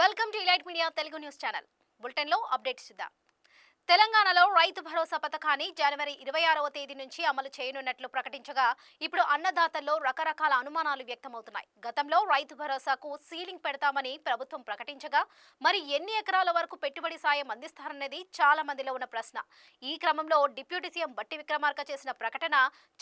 Welcome to elite media Telugu news channel. Bulletin లో updates చూద్దాం. తెలంగాణలో రైతు భరోసా పథకాన్ని జనవరి 26వ తేదీ నుంచి అమలు చేయనున్నట్లు ప్రకటించగా ఇప్పుడు అన్నదాతల్లో రకరకాల అనుమానాలు వ్యక్తమవుతున్నాయి. గతంలో రైతు భరోసాకు సీలింగ్ పెడతామని ప్రభుత్వం ప్రకటించగా మరి ఎన్ని ఎకరాల వరకు పెట్టుబడి సాయం అందిస్తారనేది చాలా మందిలో ఉన్న ప్రశ్న. ఈ క్రమంలో డిప్యూటీ సీఎం బట్టి విక్రమార్క చేసిన ప్రకటన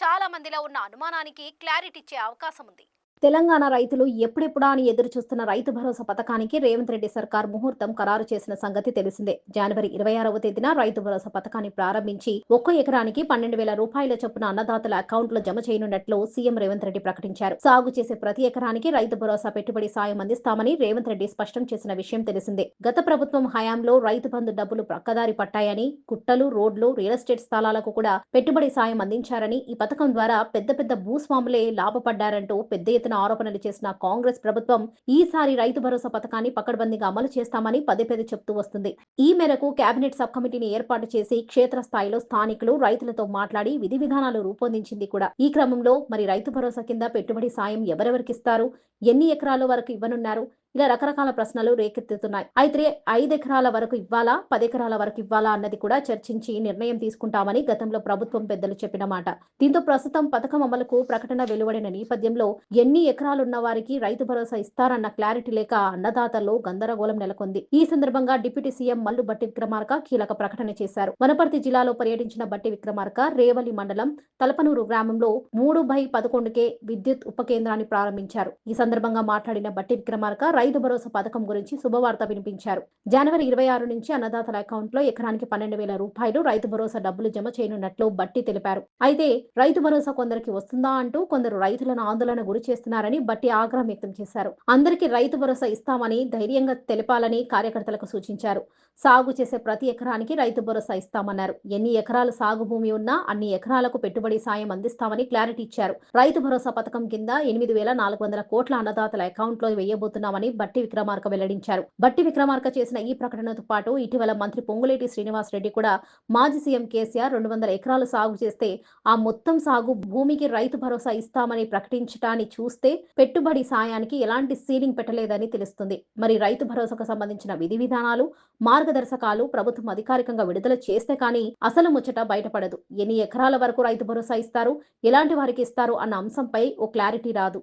చాలా మందిలో ఉన్న అనుమానానికి క్లారిటీ ఇచ్చే అవకాశం ఉంది. తెలంగాణ రైతులు ఎప్పుడెప్పుడా అని ఎదురు చూస్తున్న రైతు భరోసా పథకానికి రేవంత్ రెడ్డి సర్కార్ ముహూర్తం ఖరారు చేసిన సంగతి తెలిసిందే. జనవరి 26వ తేదీన రైతు భరోసా పథకాన్ని ప్రారంభించి ఒక్కో ఎకరానికి 12,000 రూపాయల చొప్పున అన్నదాతల అకౌంట్లో జమ చేయనున్నట్లు సీఎం రేవంత్ రెడ్డి ప్రకటించారు. సాగు చేసే ప్రతి ఎకరానికి రైతు భరోసా పెట్టుబడి సాయం అందిస్తామని రేవంత్ రెడ్డి స్పష్టం చేసిన విషయం తెలిసిందే. గత ప్రభుత్వం హయాంలో రైతు బంధు డబ్బులు ప్రక్కదారి పట్టాయని, కుట్టలు, రోడ్లు, రియల్ ఎస్టేట్ స్థలాలకు కూడా పెట్టుబడి సాయం అందించారని, ఈ పథకం ద్వారా పెద్ద పెద్ద భూస్వాములే లాభపడ్డారంటూ పెద్ద ఆరోపణలు చేసిన కాంగ్రెస్ ప్రభుత్వం ఈసారి రైతు భరోసా పథకాన్ని పకడ్బందీగా అమలు చేస్తామని పదే చెప్తూ వస్తుంది. ఈ మేరకు కేబినెట్ సబ్ కమిటీని ఏర్పాటు చేసి క్షేత్రస్థాయిలో స్థానికులు, రైతులతో మాట్లాడి విధి విధానాలు రూపొందించింది కూడా. ఈ క్రమంలో మరి రైతు భరోసా కింద పెట్టుబడి సాయం ఎవరెవరికి ఇస్తారు, ఎన్ని ఎకరాల వరకు ఇవ్వనున్నారు, ఇలా రకరకాల ప్రశ్నలు రేకెత్తుతున్నాయి. అయితే 5 ఎకరాల వరకు ఇవ్వాలా, 10 ఎకరాల వరకు ఇవ్వాలా అన్నది కూడా చర్చించి నిర్ణయం తీసుకుంటామని గతంలో ప్రభుత్వం పెద్దలు చెప్పిన మాట. దీంతో ప్రస్తుతం పథకం అమలుకు ప్రకటన వెలువడిన నేపథ్యంలో ఎన్ని ఎకరాలున్న వారికి రైతు భరోసా ఇస్తారన్న క్లారిటీ లేక అన్నదాతల్లో గందరగోళం నెలకొంది. ఈ సందర్భంగా డిప్యూటీ సీఎం మల్లు బట్టి విక్రమార్క కీలక ప్రకటన చేశారు. వనపర్తి జిల్లాలో పర్యటించిన బట్టి విక్రమార్క రేవలి మండలం తలపనూరు గ్రామంలో 3/11కే విద్యుత్ ఉప కేంద్రాన్ని ప్రారంభించారు. ఈ సందర్భంగా మాట్లాడిన బట్టి విక్రమార్క రైతు భరోసా పథకం గురించి శుభవార్త వినిపించారు. జనవరి 26 నుంచి అన్నదాతల అకౌంట్లో ఎకరానికి 12,000 రూపాయలు రైతు భరోసా డబ్బులు జమ చేయనున్నట్లు బట్టి తెలిపారు. అయితే రైతు భరోసా కొందరికి వస్తుందా అంటూ కొందరు రైతులను ఆందోళన గురి చేస్తున్నారని బట్టి ఆగ్రహం వ్యక్తం చేశారు. అందరికీ రైతు భరోసా ఇస్తామని ధైర్యంగా తెలపాలని కార్యకర్తలకు సూచించారు. సాగు చేసే ప్రతి ఎకరానికి రైతు భరోసా ఇస్తామన్నారు. ఎన్ని ఎకరాలు సాగు భూమి ఉన్నా అన్ని ఎకరాలకు పెట్టుబడి సాయం అందిస్తామని క్లారిటీ ఇచ్చారు. రైతు భరోసా పథకం కింద 8,400 కోట్ల అన్నదాతల అకౌంట్లో వేయబోతున్నామని బట్టి విక్రమార్క వెల్లడించారు. బట్టి విక్రమార్క చేసిన ఈ ప్రకటనతో పాటు ఇటీవల మంత్రి పొంగులేటి శ్రీనివాస్ రెడ్డి కూడా మాజీ సీఎం కేసీఆర్ 200 ఎకరాలు సాగు చేస్తే ఆ మొత్తం సాగు భూమికి రైతు భరోసా ఇస్తామని ప్రకటించడాన్ని చూస్తే పెట్టుబడి సాయానికి ఎలాంటి సీలింగ్ పెట్టలేదని తెలుస్తుంది. మరి రైతు భరోసాకు సంబంధించిన విధి విధానాలు, మార్గదర్శకాలు ప్రభుత్వం అధికారికంగా విడుదల చేస్తే కానీ అసలు ముచ్చట బయటపడదు. ఎన్ని ఎకరాల వరకు రైతు భరోసా ఇస్తారు, ఎలాంటి వారికి ఇస్తారు అన్న అంశంపై ఓ క్లారిటీ రాదు.